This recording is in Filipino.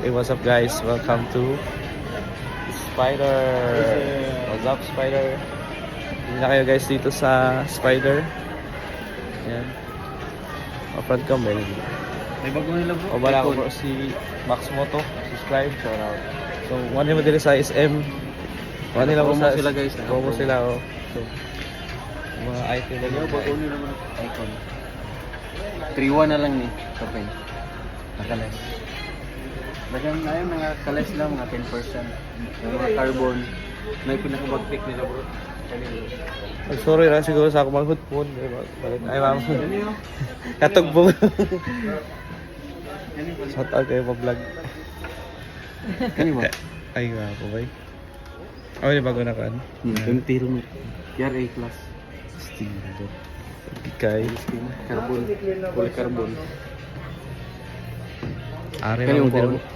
Hey, what's up guys? Welcome to Spider. What's up Spider? Hindi na kayo guys dito sa Spider. Yan. Upload kami. May bago nila bro. O bala ko bro si Max Moto. Subscribe. Shout out. So, one mo din sa SM. One nila mo Promo sa sila, guys. Promo sila oh. So, mga item na Ano yun. bago nila naman icon. 3-1 na lang ni Kapay. Nakales. Bagang ayun mga kales lang mga 10%. Yung mga carbon na yung pinakabagtik nila bro. Ay, sorry na siguro sa ako mag-hoodphone. Ay, ma'am. Katog po. Shout out kayo pa-vlog. Kani ba? Ay, nga po ba? Ako yung bago na kan. MT room. RA class. Stinger. Bigay. Carbon. Full carbon. Ari Kani na mo mo din.